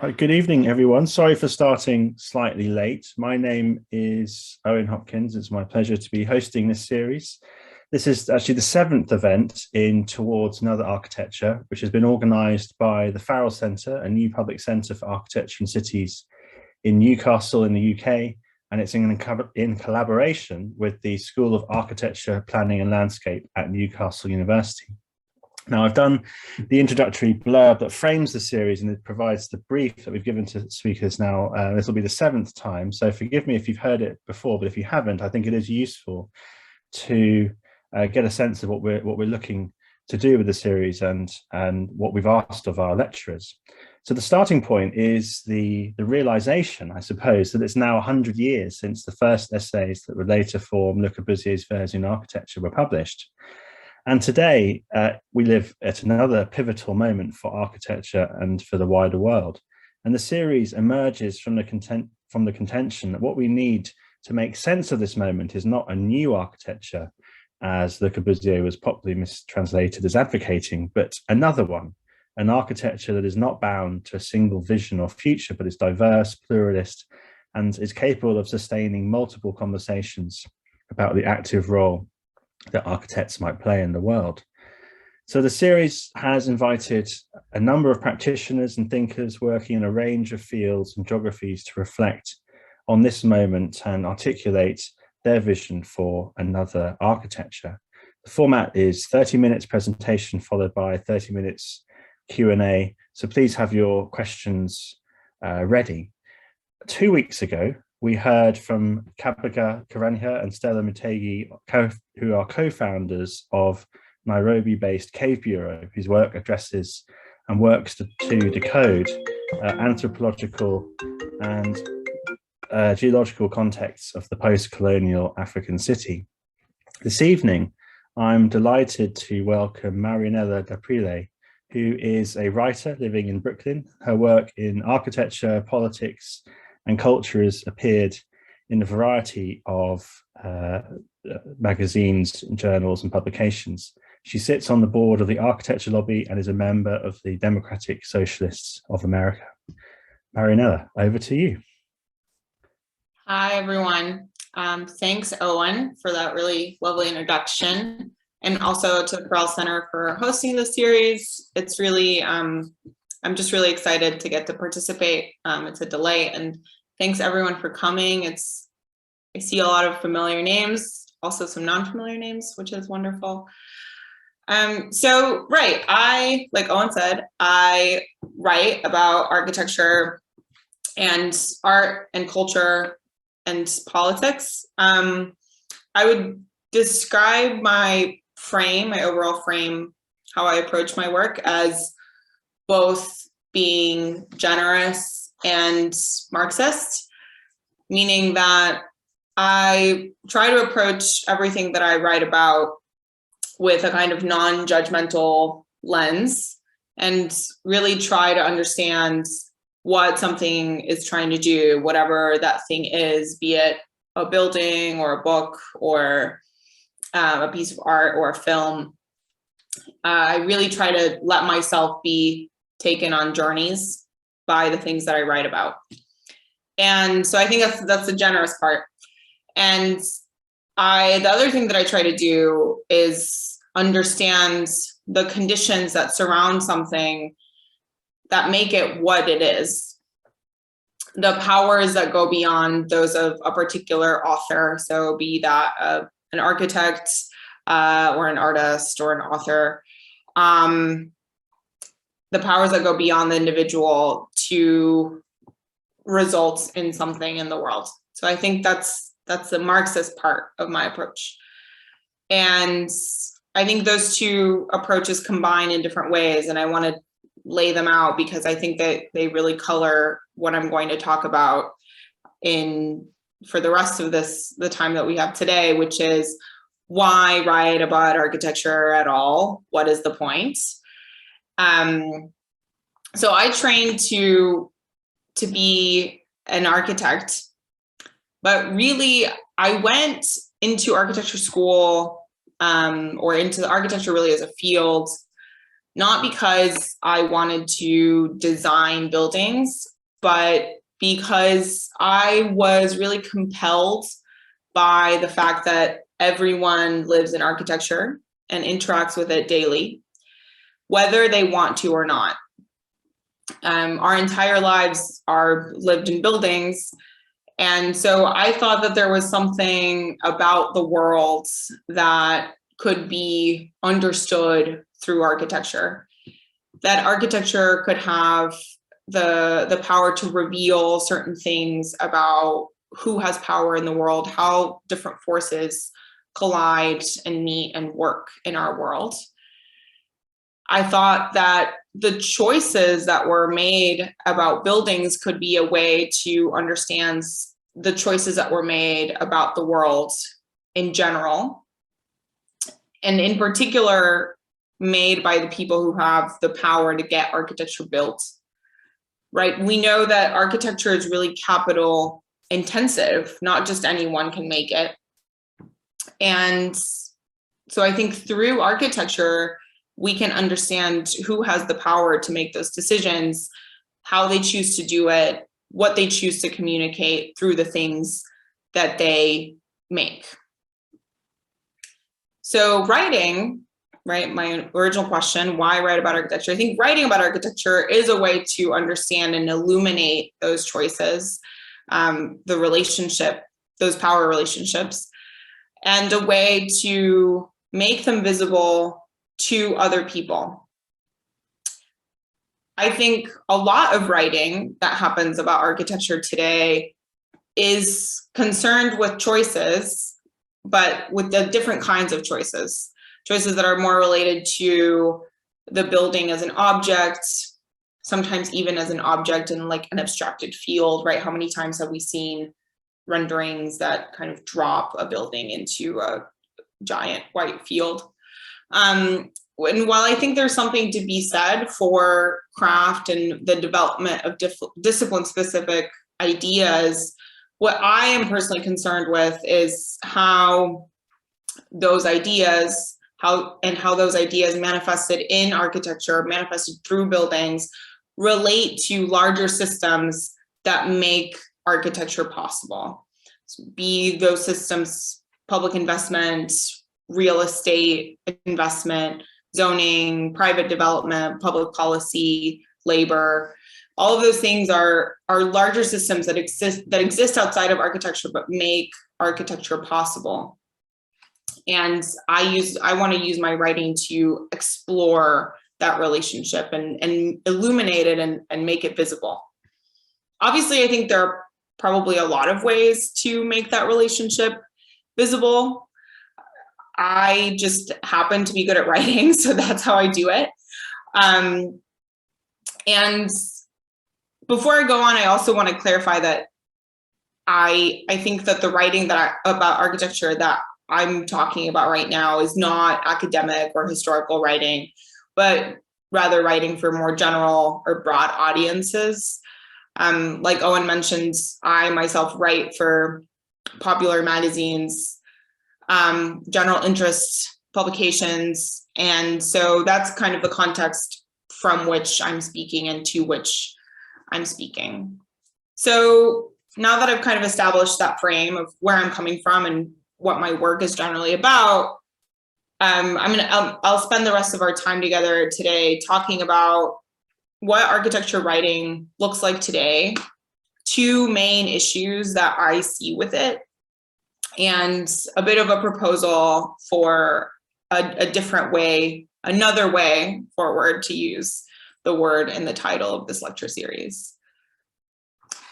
Hi, good evening, everyone. Sorry for starting slightly late. My name is Owen Hopkins. It's my pleasure to be hosting this series. This is actually the seventh event in Towards Another Architecture, which has been organised by the Farrell Center, a new public centre for architecture and cities in Newcastle in the UK, and it's in collaboration with the School of Architecture, Planning and Landscape at Newcastle University. Now, I've done the introductory blurb that frames the series, and it provides the brief that we've given to speakers now. This will be the seventh time, so forgive me if you've heard it before, but if you haven't, I think it is useful to get a sense of what we're looking to do with the series and what we've asked of our lecturers. So the starting point is the realization, I suppose, that it's now 100 years since the first essays that would later form Le Corbusier's Vers in Architecture were published. And today, we live at another pivotal moment for architecture and for the wider world. And the series emerges from the contention that what we need to make sense of this moment is not a new architecture, as Le Corbusier was popularly mistranslated as advocating, but another one, an architecture that is not bound to a single vision or future, but is diverse, pluralist, and is capable of sustaining multiple conversations about the active role that architects might play in the world. So the series has invited a number of practitioners and thinkers working in a range of fields and geographies to reflect on this moment and articulate their vision for another architecture. The format is 30 minutes presentation followed by 30 minutes Q&A. So please have your questions ready. 2 weeks ago, we heard from Kabaga Karanja and Stella Mutegi, who are co-founders of Nairobi-based Cave Bureau, whose work addresses and works to decode anthropological and geological contexts of the post-colonial African city. This evening, I'm delighted to welcome Marianela D'Aprile, who is a writer living in Brooklyn. Her work in architecture, politics, and culture has appeared in a variety of magazines, journals, and publications. She sits on the board of the Architecture Lobby and is a member of the Democratic Socialists of America. Marianela, over to you. Hi, everyone. Thanks, Owen, for that really lovely introduction, and also to the Farrell Center for hosting this series. It's really, I'm just really excited to get to participate. It's a delight, and thanks everyone for coming. I see a lot of familiar names, also some non-familiar names, which is wonderful. Like Owen said, I write about architecture and art and culture and politics. I would describe my overall frame, how I approach my work as both being generous and Marxist, meaning that I try to approach everything that I write about with a kind of non-judgmental lens and really try to understand what something is trying to do, whatever that thing is, be it a building or a book or a piece of art or a film. I really try to let myself be taken on journeys by the things that I write about. And so I think that's the generous part. And the other thing that I try to do is understand the conditions that surround something that make it what it is, the powers that go beyond those of a particular author. So be that an architect or an artist or an author, the powers that go beyond the individual to result in something in the world. So I think that's the Marxist part of my approach. And I think those two approaches combine in different ways, and I want to lay them out because I think that they really color what I'm going to talk about for the rest of the time that we have today, which is why write about architecture at all? What is the point? So I trained to be an architect, but really I went into architecture school or into architecture really as a field not because I wanted to design buildings, but because I was really compelled by the fact that everyone lives in architecture and interacts with it daily, whether they want to or not. Our entire lives are lived in buildings. And so I thought that there was something about the world that could be understood through architecture, that architecture could have the power to reveal certain things about who has power in the world, how different forces collide and meet and work in our world. I thought that the choices that were made about buildings could be a way to understand the choices that were made about the world in general, and in particular, made by the people who have the power to get architecture built, right? We know that architecture is really capital intensive, not just anyone can make it. And so I think through architecture, we can understand who has the power to make those decisions, how they choose to do it, what they choose to communicate through the things that they make. So writing, right, my original question, why write about architecture? I think writing about architecture is a way to understand and illuminate those choices, the relationship, those power relationships, and a way to make them visible to other people. I think a lot of writing that happens about architecture today is concerned with choices, but with the different kinds of choices that are more related to the building as an object, sometimes even as an object in like an abstracted field, right? How many times have we seen renderings that kind of drop a building into a giant white field? And while I think there's something to be said for craft and the development of discipline-specific ideas, what I am personally concerned with is how those ideas, how those ideas manifested in architecture, manifested through buildings, relate to larger systems that make architecture possible. Be those systems public investment, real estate investment, zoning, private development, public policy, labor. All of those things are larger systems that exist outside of architecture but make architecture possible. And I want to use my writing to explore that relationship and illuminate it and make it visible. Obviously, I think there are probably a lot of ways to make that relationship visible. I just happen to be good at writing, so that's how I do it. And before I go on, I also want to clarify that I think that the writing about architecture that I'm talking about right now is not academic or historical writing, but rather writing for more general or broad audiences. Like Owen mentioned, I myself write for popular magazines, general interest publications. And so that's kind of the context from which I'm speaking and to which I'm speaking. So now that I've kind of established that frame of where I'm coming from and what my work is generally about, I'll spend the rest of our time together today talking about what architecture writing looks like today, two main issues that I see with it, and a bit of a proposal for a different way, another way forward to use the word in the title of this lecture series.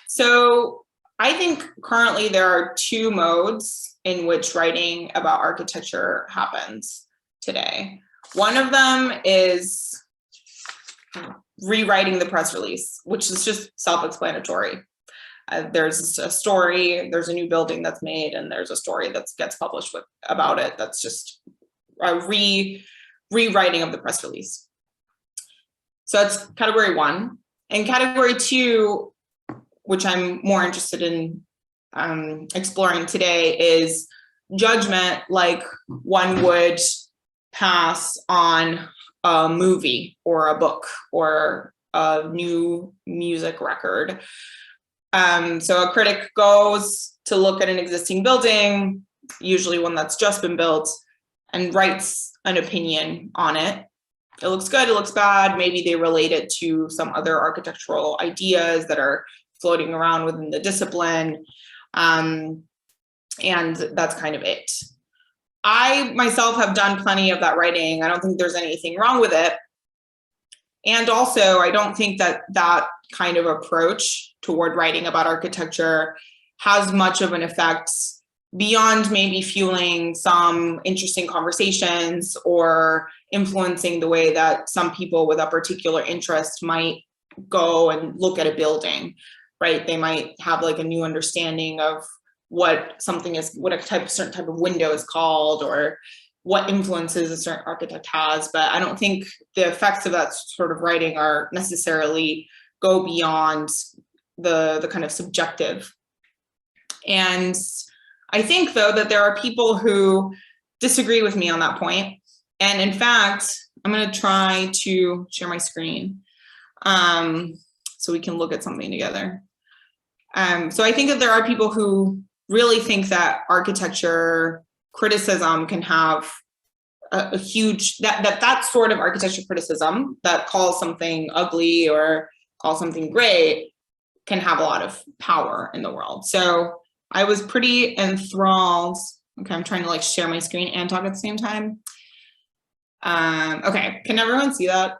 So I think currently there are two modes in which writing about architecture happens today. One of them is rewriting the press release, which is just self-explanatory. There's a story, there's a new building that's made, and there's a story that gets published about it. That's just a rewriting of the press release. So that's category one. And category two, which I'm more interested in exploring today, is judgment, like one would pass on a movie or a book or a new music record. So a critic goes to look at an existing building, usually one that's just been built, and writes an opinion on it. It looks good, it looks bad, maybe they relate it to some other architectural ideas that are floating around within the discipline, and that's kind of it. I myself have done plenty of that writing. I don't think there's anything wrong with it. And also, I don't think that that kind of approach toward writing about architecture has much of an effect beyond maybe fueling some interesting conversations or influencing the way that some people with a particular interest might go and look at a building, right? They might have like a new understanding of what something is, what a certain type of window is called, or what influences a certain architect has. But I don't think the effects of that sort of writing are necessarily go beyond the kind of subjective. And I think, though, that there are people who disagree with me on that point. And in fact, I'm going to try to share my screen so we can look at something together. So I think that there are people who really think that architecture criticism can have a huge, that sort of architecture criticism that calls something ugly or calls something great can have a lot of power in the world. So I was pretty enthralled. Okay, I'm trying to like share my screen and talk at the same time. Okay, can everyone see that?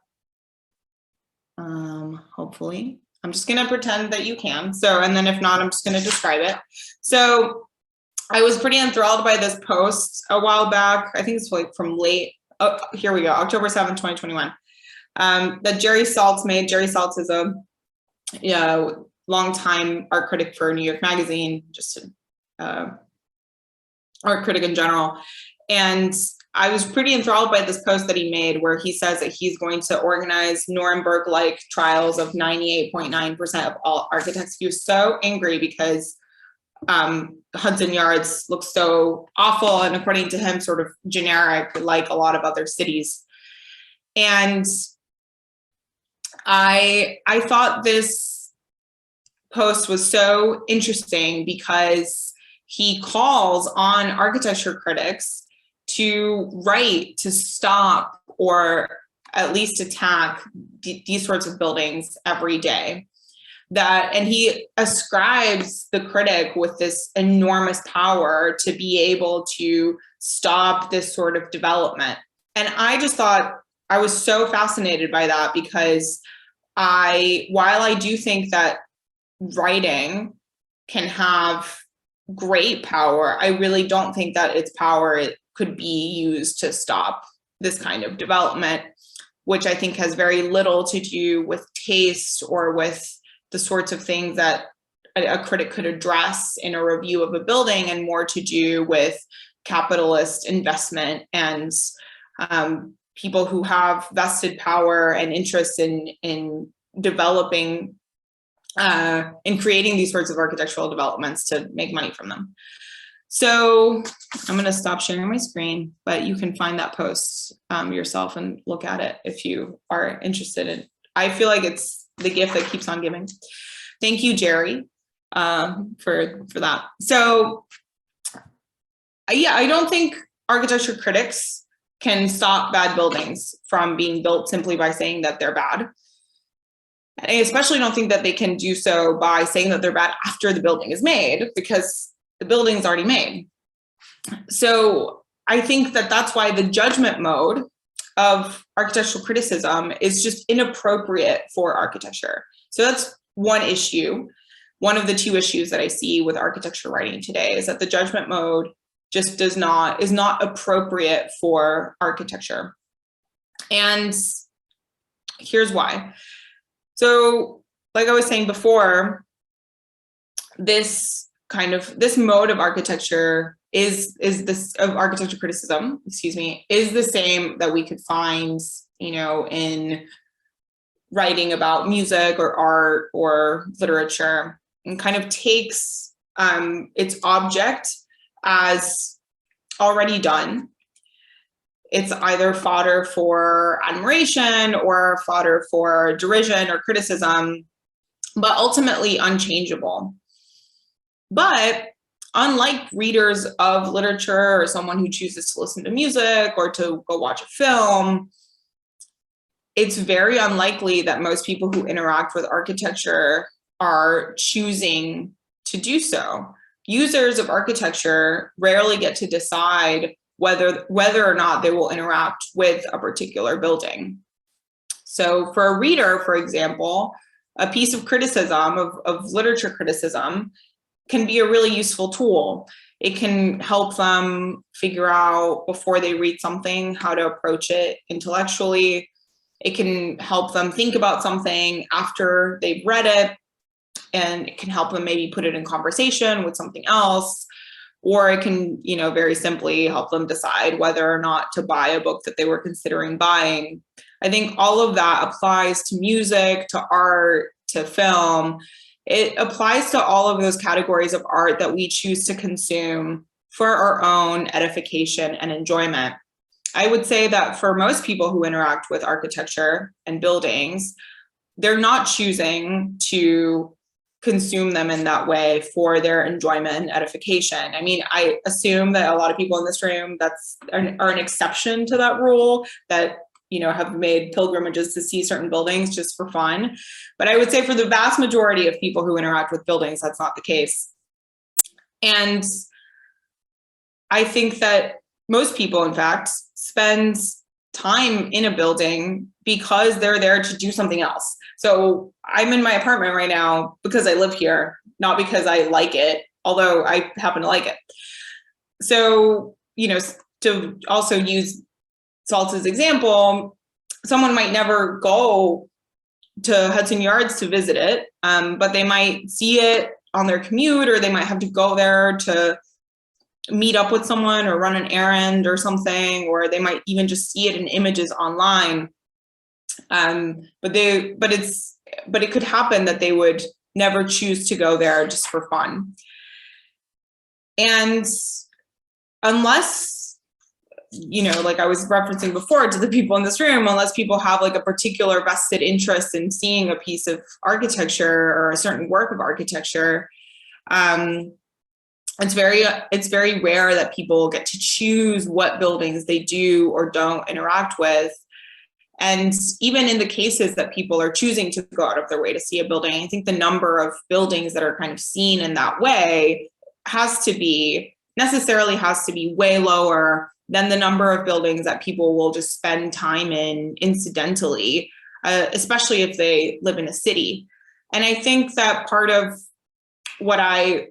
Hopefully. I'm just gonna pretend that you can. So, and then if not, I'm just gonna describe it. So I was pretty enthralled by this post a while back. I think it's like from late, oh, here we go, October 7th, 2021. That Jerry Saltz made. Jerry Saltz is a longtime art critic for New York Magazine, just art critic in general. And I was pretty enthralled by this post that he made where he says that he's going to organize Nuremberg-like trials of 98.9% of all architects. He was so angry because Hudson Yards looks so awful and, according to him, sort of generic like a lot of other cities. And I thought this post was so interesting because he calls on architecture critics to write to stop or at least attack these sorts of buildings every day. And he ascribes the critic with this enormous power to be able to stop this sort of development. And I just thought, I was so fascinated by that because while I do think that writing can have great power, I really don't think that its power could be used to stop this kind of development, which I think has very little to do with taste or with the sorts of things that a critic could address in a review of a building, and more to do with capitalist investment and people who have vested power and interest in developing, in creating these sorts of architectural developments to make money from them. So I'm going to stop sharing my screen, but you can find that post yourself and look at it if you are interested in. I feel like it's the gift that keeps on giving. Thank you, Jerry, for that. So yeah, I don't think architecture critics can stop bad buildings from being built simply by saying that they're bad. I especially don't think that they can do so by saying that they're bad after the building is made, because the building's already made. So I think that that's why the judgment mode of architectural criticism is just inappropriate for architecture. So that's one issue. One of the two issues that I see with architecture writing today is that the judgment mode just is not appropriate for architecture. And here's why. So, like I was saying before, this mode of architecture is architecture criticism, is the same that we could find, in writing about music or art or literature, and kind of takes its object as already done, it's either fodder for admiration or fodder for derision or criticism, but ultimately unchangeable. But unlike readers of literature or someone who chooses to listen to music or to go watch a film, it's very unlikely that most people who interact with architecture are choosing to do so. Users of architecture rarely get to decide whether or not they will interact with a particular building. So for a reader, for example, a piece of criticism, of literature criticism, can be a really useful tool. It can help them figure out before they read something how to approach it intellectually. It can help them think about something after they've read it, and it can help them maybe put it in conversation with something else, or it can, very simply help them decide whether or not to buy a book that they were considering buying. I think all of that applies to music, to art, to film. It applies to all of those categories of art that we choose to consume for our own edification and enjoyment. I would say that for most people who interact with architecture and buildings, they're not choosing to consume them in that way for their enjoyment and edification. I mean, I assume that a lot of people in this room are an exception to that rule, that have made pilgrimages to see certain buildings just for fun. But I would say for the vast majority of people who interact with buildings, that's not the case. And I think that most people, in fact, spend time in a building because they're there to do something else. So I'm in my apartment right now because I live here, not because I like it, although I happen to like it. So, to also use Salt's example, someone might never go to Hudson Yards to visit it, but they might see it on their commute, or they might have to go there to meet up with someone or run an errand or something, or they might even just see it in images online. But it could happen that they would never choose to go there just for fun. And unless, like I was referencing before to the people in this room, unless people have like a particular vested interest in seeing a piece of architecture or a certain work of architecture, it's very rare that people get to choose what buildings they do or don't interact with. And even in the cases that people are choosing to go out of their way to see a building, I think the number of buildings that are kind of seen in that way necessarily has to be way lower than the number of buildings that people will just spend time in incidentally, especially if they live in a city. And I think that part of what I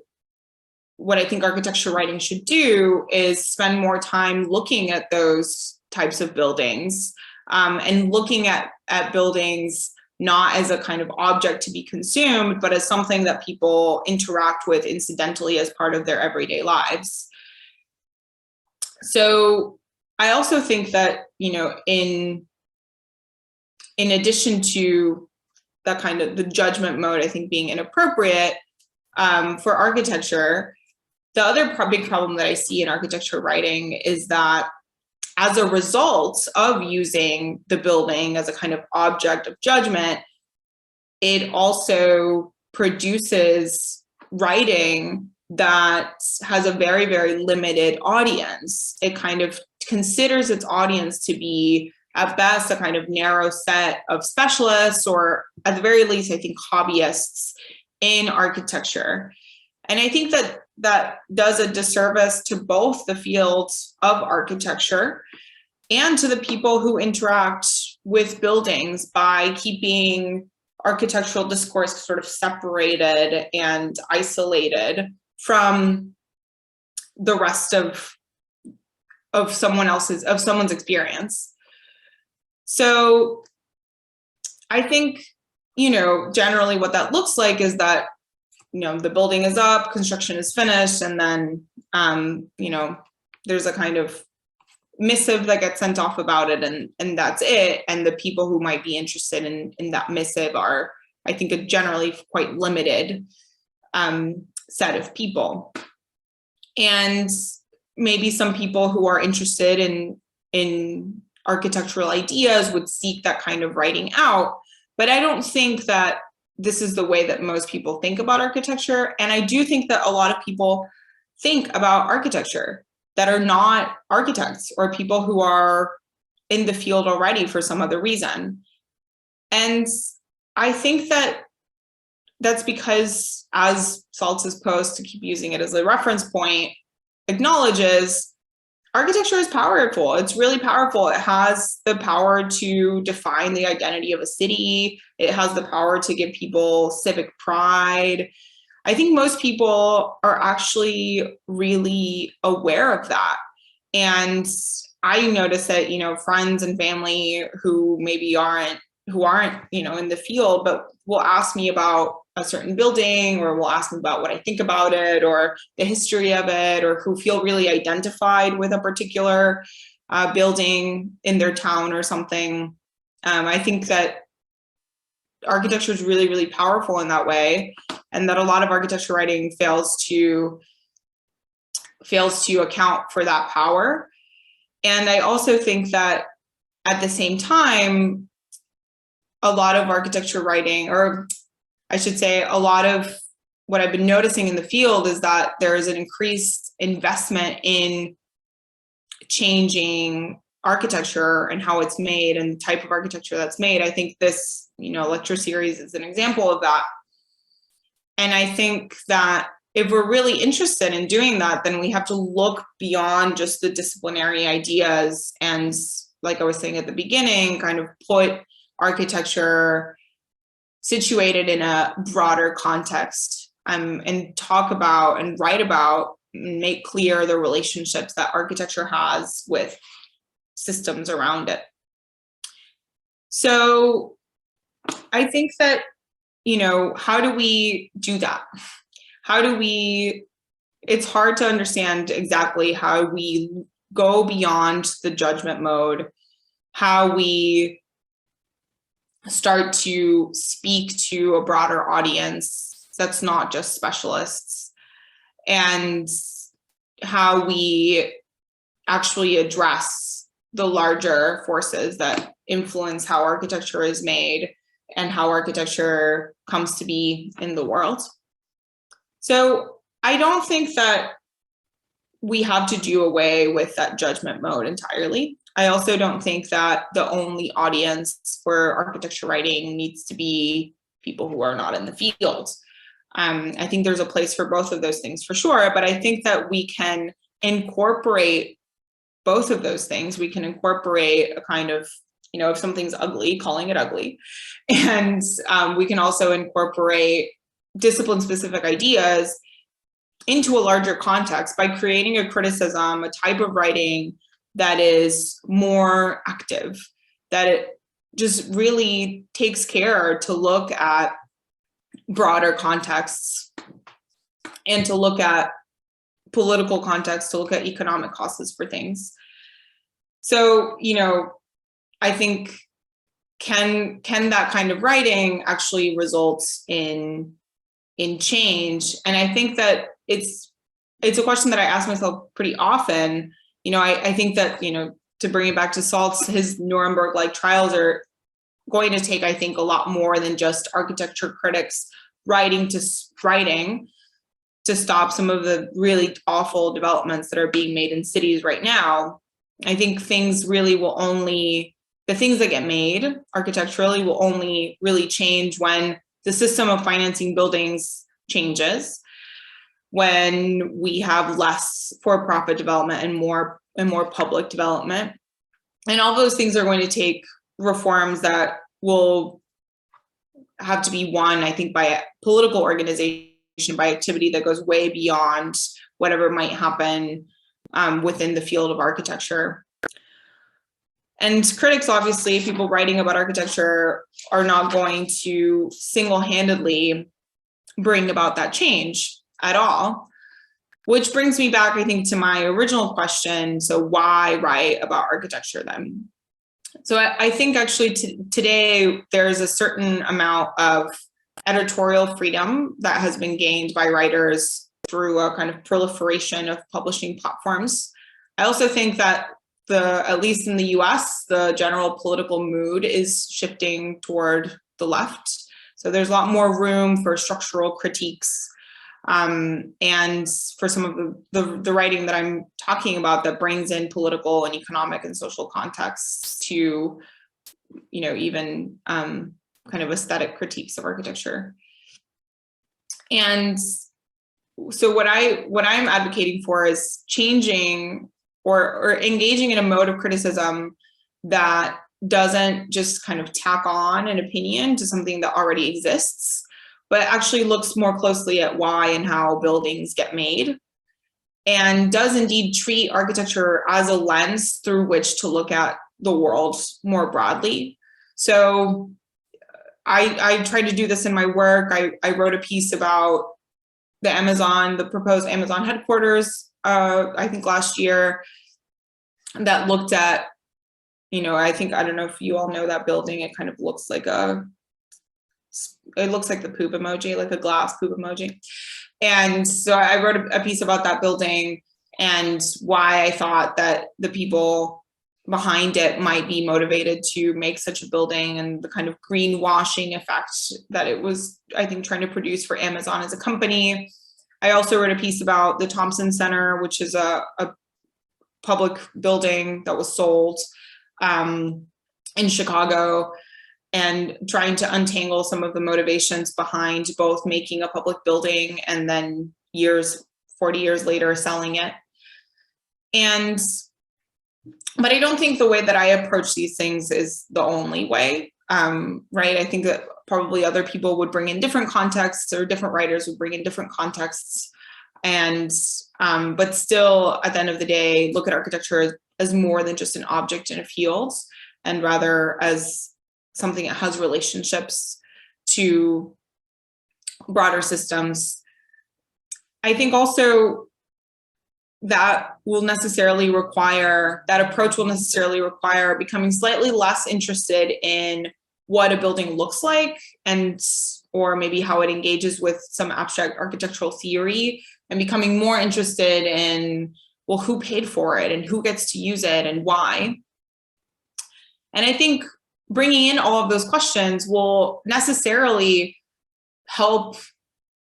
think architecture writing should do is spend more time looking at those types of buildings, and looking at buildings not as a kind of object to be consumed, but as something that people interact with incidentally as part of their everyday lives. So I also think that, in addition to that kind of the judgment mode, I think being inappropriate for architecture, the other big problem that I see in architecture writing is that as a result of using the building as a kind of object of judgment, it also produces writing that has a very, very limited audience. It kind of considers its audience to be, at best, a kind of narrow set of specialists, or at the very least, I think, hobbyists in architecture. And I think that does a disservice to both the field of architecture and to the people who interact with buildings by keeping architectural discourse sort of separated and isolated from the rest of someone's experience. So I think, generally what that looks like is that, the building is up, construction is finished, and then, there's a kind of missive that gets sent off about it, and that's it. And the people who might be interested in that missive are, I think, a generally quite limited set of people. And maybe some people who are interested in in architectural ideas would seek that kind of writing out. But I don't think that this is the way that most people think about architecture. And I do think that a lot of people think about architecture that are not architects or people who are in the field already for some other reason. And I think that that's because, as Saltz's post, to keep using it as a reference point, acknowledges, architecture is powerful. It's really powerful. It has the power to define the identity of a city. It has the power to give people civic pride. I think most people are actually really aware of that. And I notice that, friends and family who maybe aren't, in the field, but will ask me about a certain building, or will ask me about what I think about it, or the history of it, or who feel really identified with a particular building in their town or something. I think that architecture is really, really powerful in that way, and that a lot of architecture writing fails to account for that power. And I also think that at the same time, a lot of architecture writing, or I should say, a lot of what I've been noticing in the field is that there is an increased investment in changing architecture and how it's made and the type of architecture that's made. I think this, lecture series is an example of that. And I think that if we're really interested in doing that, then we have to look beyond just the disciplinary ideas and, like I was saying at the beginning, kind of put architecture situated in a broader context, and talk about and write about and make clear the relationships that architecture has with systems around it. So I think that, how do we do that? It's hard to understand exactly how we go beyond the judgment mode, how we start to speak to a broader audience that's not just specialists, and how we actually address the larger forces that influence how architecture is made and how architecture comes to be in the world. So I don't think that we have to do away with that judgment mode entirely. I also don't think that the only audience for architecture writing needs to be people who are not in the field. I think there's a place for both of those things for sure, but I think that we can incorporate both of those things. We can incorporate a kind of, if something's ugly, calling it ugly. And we can also incorporate discipline-specific ideas into a larger context by creating a criticism, a type of writing that is more active, that it just really takes care to look at broader contexts and to look at political context, to look at economic causes for things. So, I think can that kind of writing actually result in change? And I think that it's a question that I ask myself pretty often. I think that, to bring it back to Saltz, his Nuremberg-like trials are going to take, I think, a lot more than just architecture critics writing to stop some of the really awful developments that are being made in cities right now. I think things really the things that get made architecturally will only really change when the system of financing buildings changes, when we have less for-profit development and more public development. And all those things are going to take reforms that will have to be won, I think, by a political organization, by activity that goes way beyond whatever might happen within the field of architecture. And critics, obviously, people writing about architecture, are not going to single-handedly bring about that change at all. Which brings me back, I think, to my original question. So why write about architecture then? So I think actually today there's a certain amount of editorial freedom that has been gained by writers through a kind of proliferation of publishing platforms. I also think that at least in the US, the general political mood is shifting toward the left. So there's a lot more room for structural critiques. And for some of the writing that I'm talking about that brings in political and economic and social contexts to, even kind of aesthetic critiques of architecture. And so what I'm advocating for is changing or engaging in a mode of criticism that doesn't just kind of tack on an opinion to something that already exists, but actually looks more closely at why and how buildings get made, and does indeed treat architecture as a lens through which to look at the world more broadly. So I tried to do this in my work. I wrote a piece about the proposed Amazon headquarters, I think last year, that looked at, I don't know if you all know that building. It kind of looks like the poop emoji, like a glass poop emoji. And so I wrote a piece about that building and why I thought that the people behind it might be motivated to make such a building, and the kind of greenwashing effect that it was, I think, trying to produce for Amazon as a company. I also wrote a piece about the Thompson Center, which is a public building that was sold in Chicago, and trying to untangle some of the motivations behind both making a public building and then 40 years later, selling it. But I don't think the way that I approach these things is the only way, right? I think that probably other people would bring in different contexts, or different writers would bring in different contexts. And, but still, at the end of the day, look at architecture as more than just an object in a field, and rather as something that has relationships to broader systems. I think also that approach will necessarily require becoming slightly less interested in what a building looks like, or maybe how it engages with some abstract architectural theory, and becoming more interested in, well, who paid for it and who gets to use it and why. And I think bringing in all of those questions will necessarily help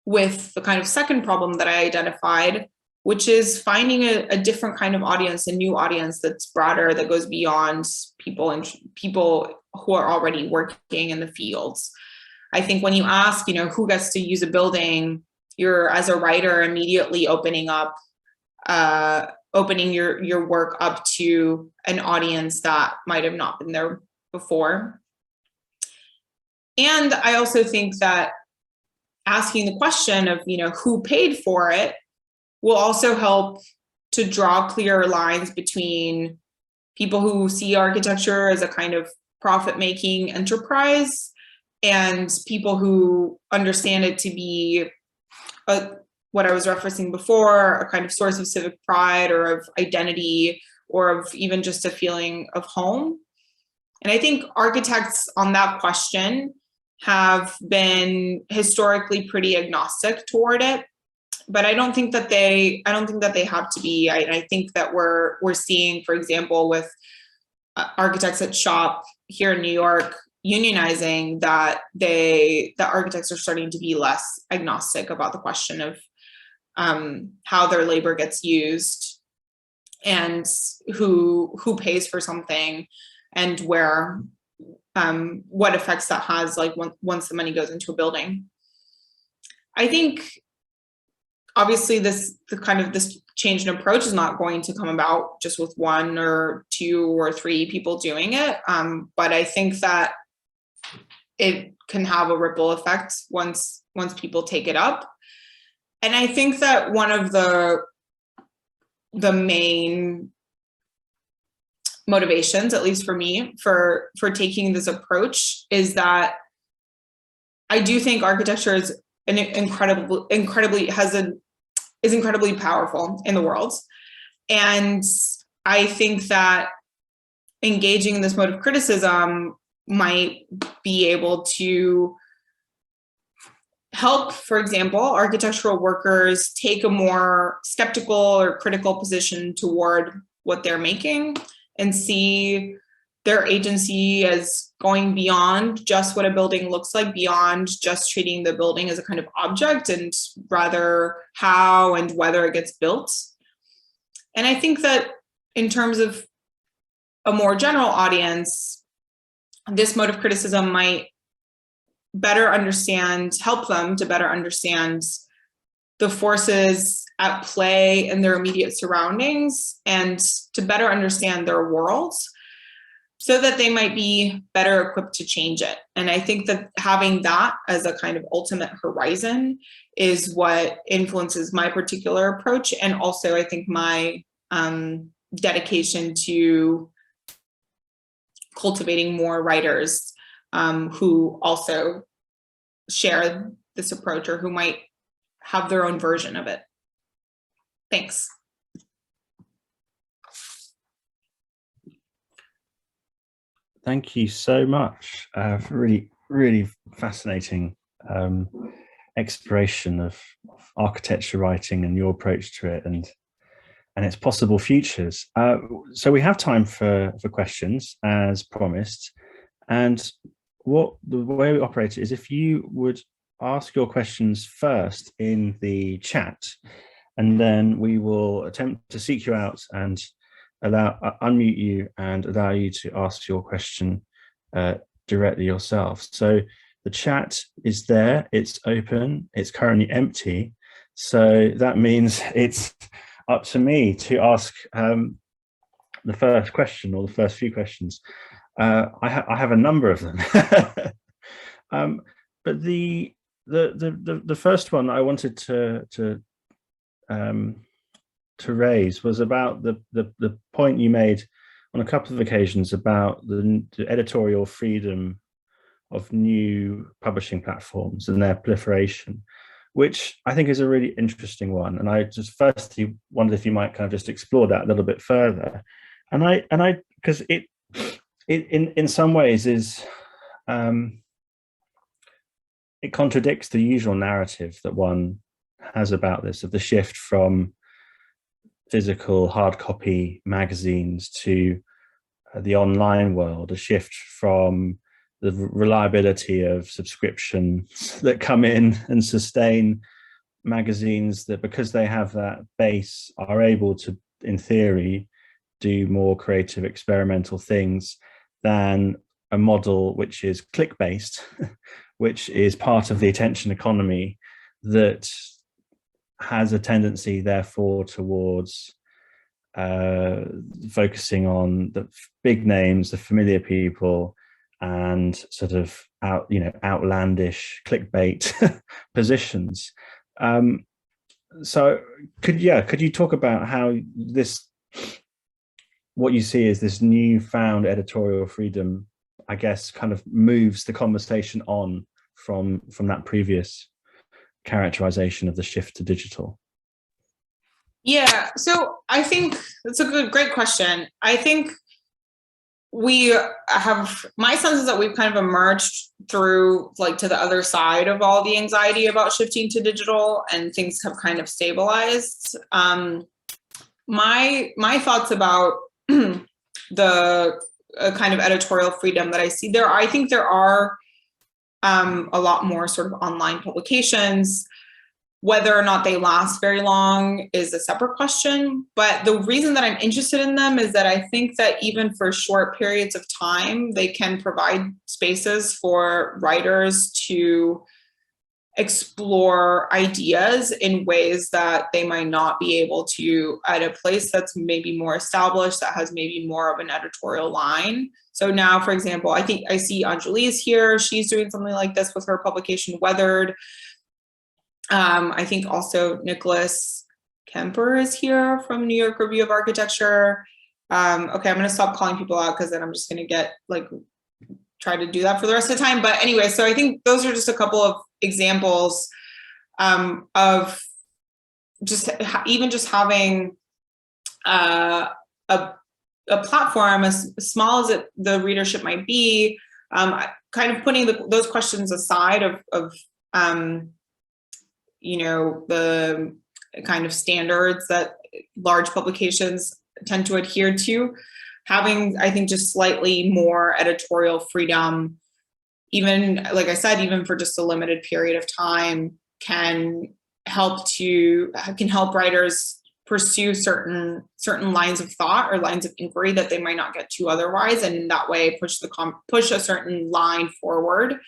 with the kind of second problem that I identified, which is finding a different kind of audience, a new audience that's broader, that goes beyond people who are already working in the fields. I think when you ask, who gets to use a building, you're, as a writer, immediately opening your work up to an audience that might have not been there before. And I also think that asking the question of, who paid for it, will also help to draw clearer lines between people who see architecture as a kind of profit-making enterprise and people who understand it to be what I was referencing before, a kind of source of civic pride or of identity, or of even just a feeling of home. And I think architects on that question have been historically pretty agnostic toward it, but I don't think that they have to be. I think that we're seeing, for example, with architects at SHOP here in New York unionizing, that architects are starting to be less agnostic about the question of how their labor gets used and who pays for something, and where what effects that has, like once the money goes into a building. I think obviously this change in approach is not going to come about just with one or two or three people doing it, but I think that it can have a ripple effect once people take it up. And I think that one of the main motivations, at least for me, for taking this approach, is that I do think architecture is incredibly powerful in the world. And I think that engaging in this mode of criticism might be able to help, for example, architectural workers take a more skeptical or critical position toward what they're making, and see their agency as going beyond just what a building looks like, beyond just treating the building as a kind of object, and rather how and whether it gets built. And I think that in terms of a more general audience, this mode of criticism might help them to better understand the forces at play in their immediate surroundings, and to better understand their world, so that they might be better equipped to change it. And I think that having that as a kind of ultimate horizon is what influences my particular approach, and also I think my dedication to cultivating more writers who also share this approach, or who might have their own version of it. Thanks. Thank you so much for really, really fascinating exploration of architecture writing and your approach to it, and its possible futures. So we have time for questions as promised. And the way we operate is, if you would ask your questions first in the chat, and then we will attempt to seek you out and unmute you and allow you to ask your question directly yourself. So the chat is there, it's open, it's currently empty. So that means it's up to me to ask the first question, or the first few questions. I have a number of them. But the first one I wanted to raise was about the point you made on a couple of occasions about the editorial freedom of new publishing platforms and their proliferation, which I think is a really interesting one. And I just firstly wondered if you might kind of just explore that a little bit further. And I because it in some ways is it contradicts the usual narrative that one has about this, of the shift from physical hard copy magazines to the online world, a shift from the reliability of subscriptions that come in and sustain magazines that, because they have that base, are able to, in theory, do more creative experimental things than a model which is click-based, which is part of the attention economy, that has a tendency, therefore, towards focusing on the big names, the familiar people, and sort of outlandish clickbait positions. So could you talk about how what you see is this newfound editorial freedom, I guess, kind of moves the conversation on from that previous characterization of the shift to digital? Yeah, so I think that's a great question. I think my sense is that we've kind of emerged through, like, to the other side of all the anxiety about shifting to digital, and things have kind of stabilized. My thoughts about the kind of editorial freedom that I see there, I think there are a lot more sort of online publications. Whether or not they last very long is a separate question. But the reason that I'm interested in them is that I think that even for short periods of time, they can provide spaces for writers to explore ideas in ways that they might not be able to at a place that's maybe more established, that has maybe more of an editorial line. So now, for example, I think I see Anjali's here. She's doing something like this with her publication, Weathered. I think also Nicholas Kemper is here from New York Review of Architecture. Okay, I'm going to stop calling people out, because then I'm just going to try to do that for the rest of the time. But anyway, so I think those are just a couple of examples of just having a platform as small as the readership might be, kind of putting those questions aside of the kind of standards that large publications tend to adhere to, having, I think, just slightly more editorial freedom, even, like I said, even for just a limited period of time, can help writers pursue certain lines of thought or lines of inquiry that they might not get to otherwise, and in that way push a certain line forward.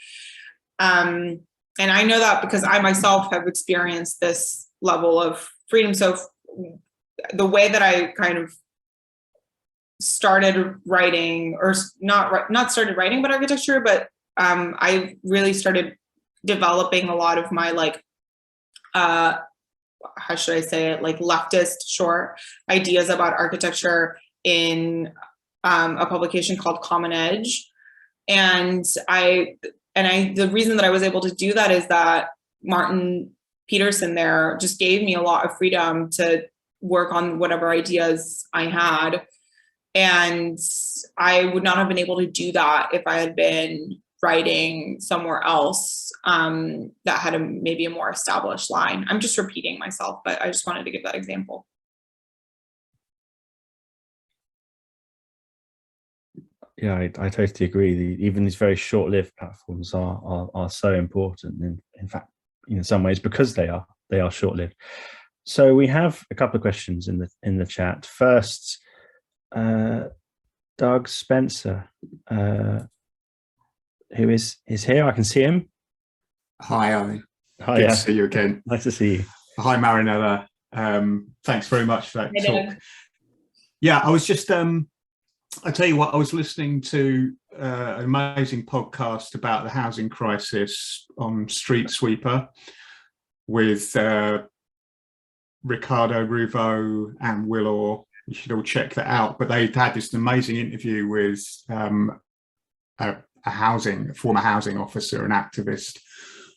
And I know that because I myself have experienced this level of freedom. So the way that I kind of started writing, or not started writing about architecture, but I really started developing a lot of my how should I say it, like leftist short ideas about architecture in a publication called Common Edge. And the reason that I was able to do that is that Martin Peterson there just gave me a lot of freedom to work on whatever ideas I had. And I would not have been able to do that if I had been writing somewhere else that had maybe a more established line. I'm just repeating myself, but I just wanted to give that example. Yeah, I totally agree. Even these very short-lived platforms are so important. And in fact, in some ways, because they are short-lived. So we have a couple of questions in the chat. First, Doug Spencer, who is here. I can see him. Hi, Owen. Hi, Good to see you again. Nice to see you. Hi, Marianela. Thanks very much for that talk. Yeah, I was just, I tell you what, I was listening to an amazing podcast about the housing crisis on Street Sweeper with Ricardo Ruvo and Will Orr. You should all check that out. But they had this amazing interview with a former housing officer and activist,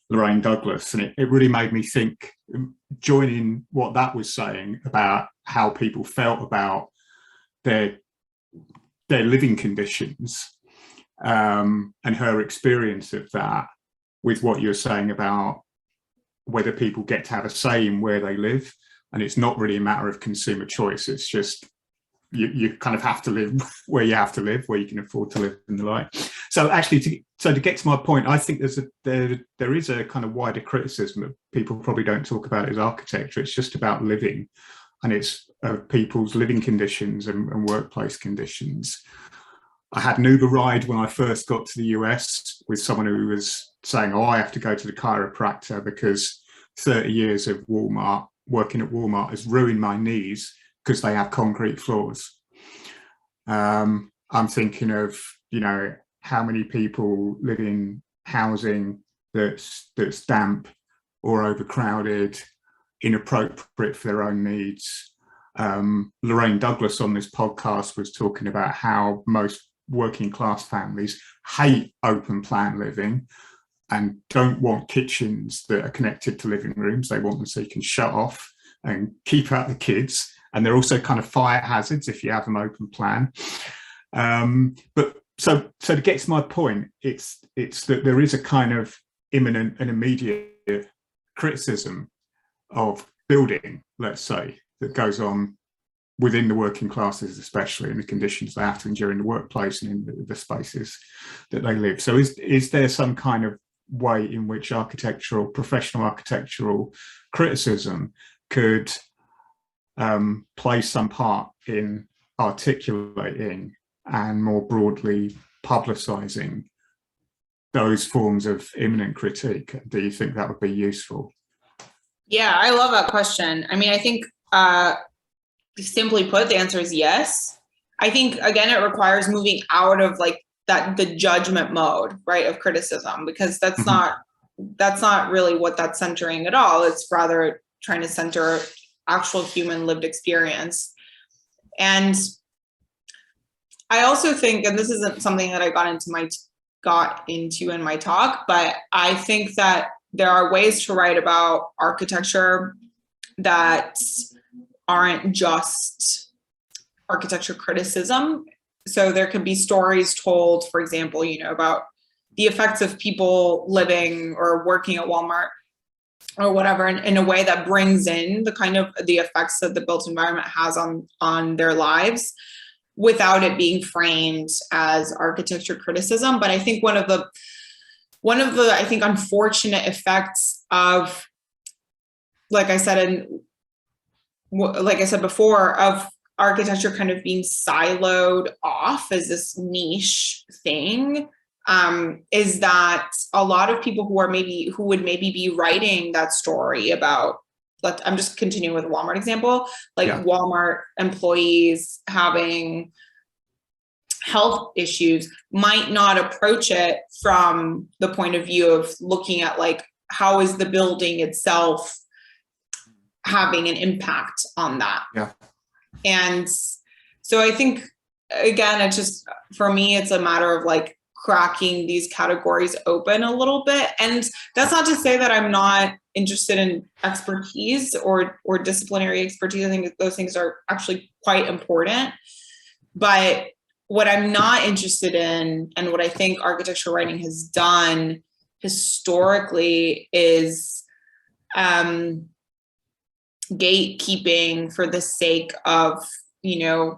Lorraine Douglas, and it really made me think, joining what that was saying about how people felt about their living conditions, and her experience of that, with what you're saying about whether people get to have a say in where they live. And it's not really a matter of consumer choice. It's just you kind of have to live where you have to live, where you can afford to live, and the like. So actually, to get to my point, I think there is a kind of wider criticism that people probably don't talk about as architecture. It's just about living, and it's people's living conditions and workplace conditions. I had an Uber ride when I first got to the US with someone who was saying, "Oh, I have to go to the chiropractor because 30 years of working at Walmart has ruined my knees because they have concrete floors." I'm thinking of, how many people live in housing that's damp or overcrowded, inappropriate for their own needs. Lorraine Douglas on this podcast was talking about how most working class families hate open plan living and don't want kitchens that are connected to living rooms. They want them so you can shut off and keep out the kids. And they're also kind of fire hazards if you have them open plan. But so to get to my point, it's that there is a kind of imminent and immediate criticism of building, let's say, that goes on within the working classes, especially in the conditions they have to endure in the workplace and in the spaces that they live. So is there some kind of way in which professional architectural criticism could play some part in articulating and more broadly publicising those forms of imminent critique? Do you think that would be useful? Yeah, I love that question. I mean, I think simply put, the answer is yes. I think, again, it requires moving out of the judgment mode, right, of criticism, because that's not really what that's centering at all. It's rather trying to center actual human lived experience. And I also think, and this isn't something that I got into in my talk, but I think that there are ways to write about architecture that aren't just architecture criticism. So there could be stories told, for example, about the effects of people living or working at Walmart or whatever, in a way that brings in the effects that the built environment has on their lives. without it being framed as architecture criticism. But I think one of the I think unfortunate effects of, like I said before, of architecture kind of being siloed off as this niche thing, is that a lot of people who would maybe be writing that story about, I'm just continuing with the Walmart example, like Walmart employees having health issues, might not approach it from the point of view of looking at like, how is the building itself having an impact on that? Yeah. And so I think, again, it's just, for me, it's a matter of like cracking these categories open a little bit. And that's not to say that I'm not interested in expertise or disciplinary expertise. I think those things are actually quite important. But what I'm not interested in, and what I think architecture writing has done historically, is gatekeeping for the sake of,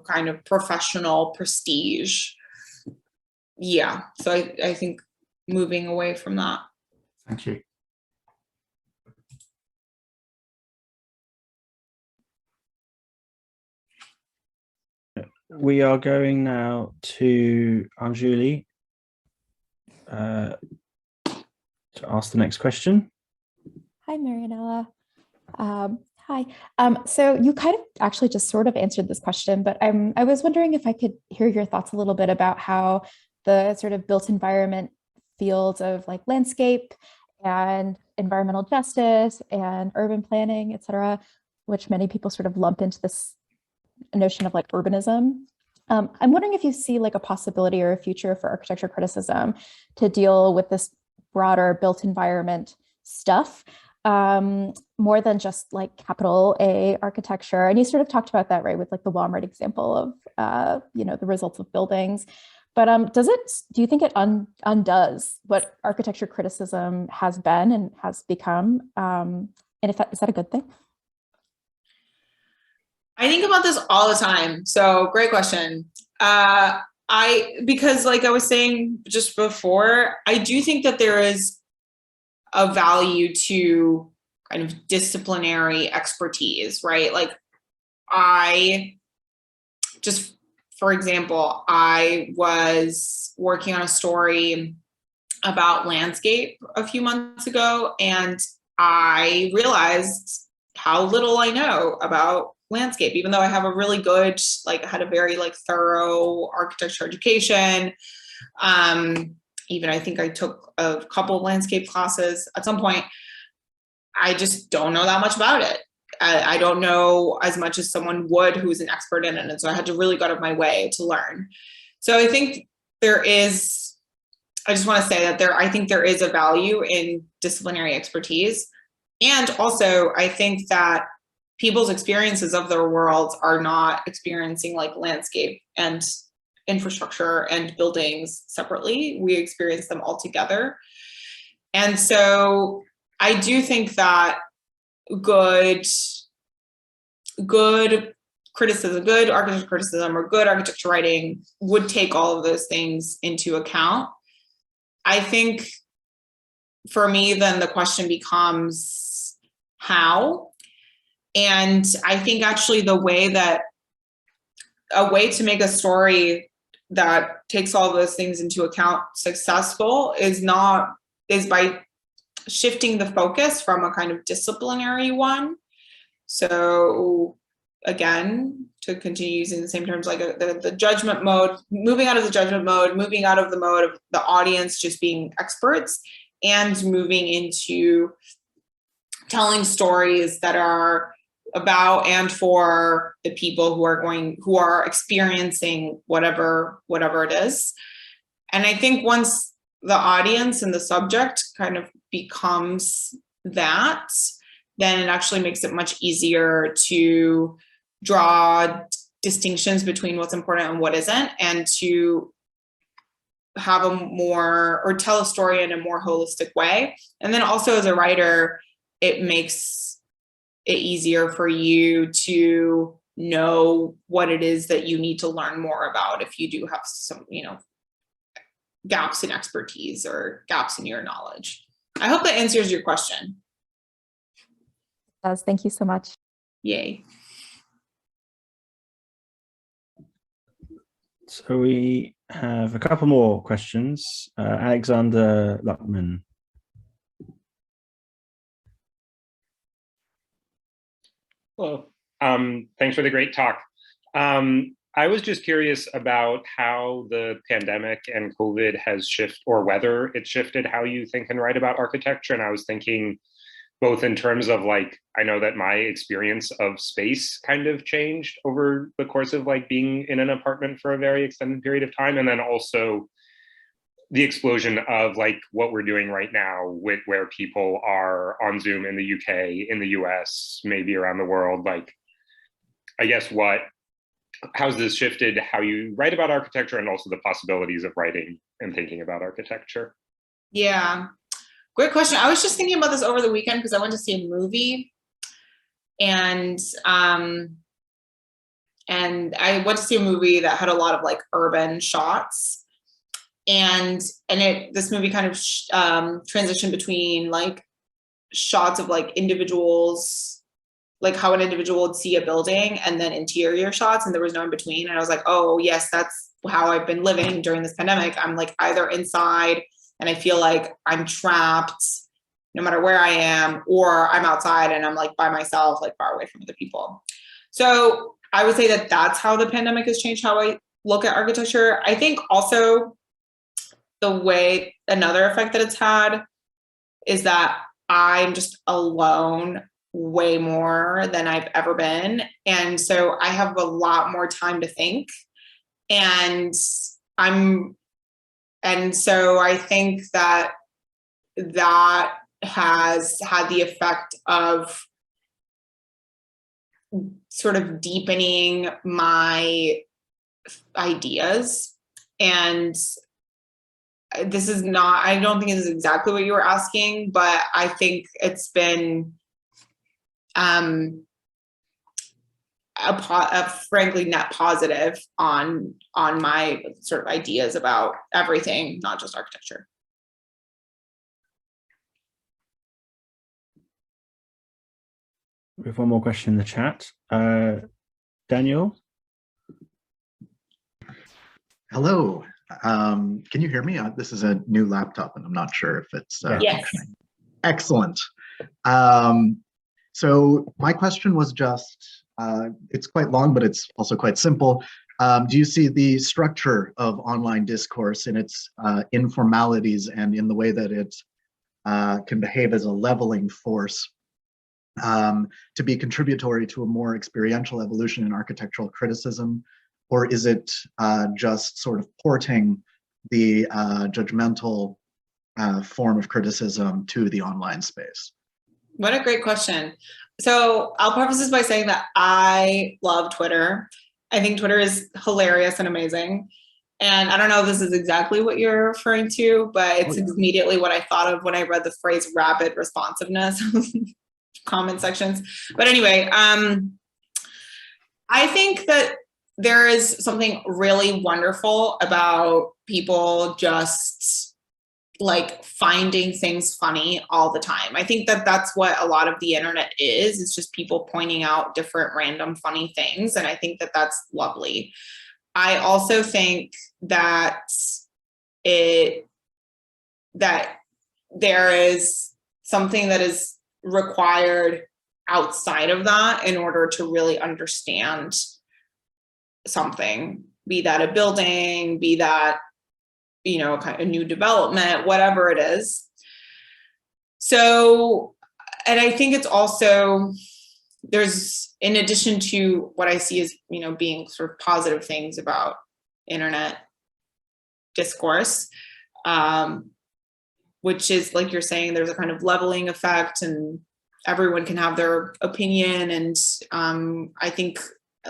kind of professional prestige. Yeah. So I think moving away from that. Thank you. We are going now to Anjuli to ask the next question. Hi, Marianela. Hi. So you kind of actually just sort of answered this question, but I was wondering if I could hear your thoughts a little bit about how the sort of built environment fields of like landscape and environmental justice and urban planning, et cetera, which many people sort of lump into this notion of like urbanism. I'm wondering if you see like a possibility or a future for architecture criticism to deal with this broader built environment stuff, more than just like capital A architecture. And you sort of talked about that, right, with like the Walmart example of, the results of buildings. But do you think it undoes what architecture criticism has been and has become? And is that a good thing? I think about this all the time. So great question. Because like I was saying just before, I do think that there is a value to kind of disciplinary expertise, right? Like for example, I was working on a story about landscape a few months ago, and I realized how little I know about landscape, even though I have a really good, I had a very thorough architecture education. Even I think I took a couple of landscape classes at some point. I just don't know that much about it. I don't know as much as someone would who's an expert in it. And so I had to really go out of my way to learn. So I think I just want to say that I think there is a value in disciplinary expertise. And also I think that people's experiences of their worlds are not experiencing landscape and infrastructure and buildings separately. We experience them all together. And so I do think that good criticism, good architecture criticism, or good architecture writing would take all of those things into account. I think for me, then the question becomes how. And I think actually a way to make a story that takes all those things into account successful is by shifting the focus from a kind of disciplinary one. So again, to continue using the same terms, the judgment mode, moving out of the judgment mode, moving out of the mode of the audience just being experts, and moving into telling stories that are about and for the people who are experiencing whatever it is. And I think once the audience and the subject kind of becomes that, then it actually makes it much easier to draw distinctions between what's important and what isn't, and to have tell a story in a more holistic way. And then also as a writer, it makes it easier for you to know what it is that you need to learn more about if you do have some, gaps in expertise or gaps in your knowledge. I hope that answers your question. It does. Thank you so much. Yay. So we have a couple more questions. Alexander Luckman. Hello. Thanks for the great talk. I was just curious about how the pandemic and COVID has shifted, or whether it shifted how you think and write about architecture. And I was thinking both in terms of like, I know that my experience of space kind of changed over the course of like being in an apartment for a very extended period of time. And then also the explosion of like what we're doing right now with where people are on Zoom in the UK, in the US, maybe around the world. Like, I guess how's this shifted how you write about architecture and also the possibilities of writing and thinking about architecture? Yeah, great question. I was just thinking about this over the weekend because I went to see a movie, and I went to see a movie that had a lot of like urban shots, and this movie kind of transitioned between like shots of like individuals, like how an individual would see a building, and then interior shots, and there was no in between. And I was like, oh yes, that's how I've been living during this pandemic. I'm like either inside and I feel like I'm trapped no matter where I am, or I'm outside and I'm like by myself, like far away from other people. So I would say that that's how the pandemic has changed how I look at architecture. I think also another effect that it's had is that I'm just alone way more than I've ever been. And so I have a lot more time to think. And so I think that has had the effect of sort of deepening my ideas. And this is not, I don't think this is exactly what you were asking, but I think it's been a frankly net positive on my sort of ideas about everything, not just architecture. We have one more question in the chat. Daniel? Hello. Can you hear me? This is a new laptop and I'm not sure if it's Yes. functioning. Excellent. So my question was just, it's quite long, but it's also quite simple. Do you see the structure of online discourse in its informalities and in the way that it can behave as a leveling force to be contributory to a more experiential evolution in architectural criticism? Or is it just sort of porting the judgmental form of criticism to the online space? What a great question. So I'll preface this by saying that I love Twitter. I think Twitter is hilarious and amazing. And I don't know if this is exactly what you're referring to, but it's immediately what I thought of when I read the phrase rapid responsiveness comment sections. But anyway, I think that there is something really wonderful about people just like finding things funny all the time. I think that that's what a lot of the internet is. It's just people pointing out different random funny things. And I think that that's lovely. I also think that that there is something that is required outside of that in order to really understand something, be that a building, be that, you know, kind of new development, whatever it is. So, and I think it's also, there's, in addition to what I see as, you know, being sort of positive things about internet discourse, which is like you're saying, there's a kind of leveling effect and everyone can have their opinion. And I think,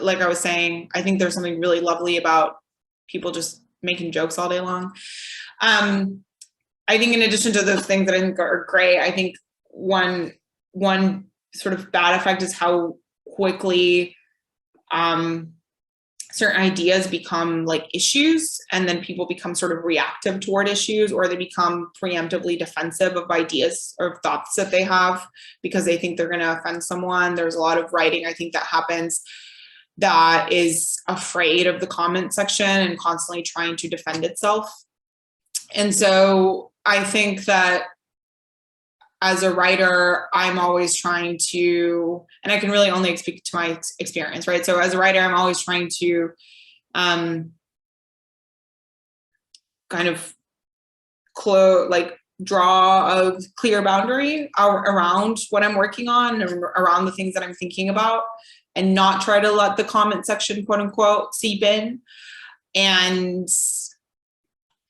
like I was saying, I think there's something really lovely about people just making jokes all day long. I think in addition to those things that I think are great, I think one sort of bad effect is how quickly certain ideas become like issues, and then people become sort of reactive toward issues, or they become preemptively defensive of ideas or thoughts that they have because they think they're going to offend someone. There's a lot of writing, I think, that happens that is afraid of the comment section and constantly trying to defend itself. And so I think that as a writer, I'm always trying to, and I can really only speak to my experience, right? So as a writer, I'm always trying to kind of draw a clear boundary around what I'm working on and around the things that I'm thinking about, and not try to let the comment section, quote unquote, seep in. And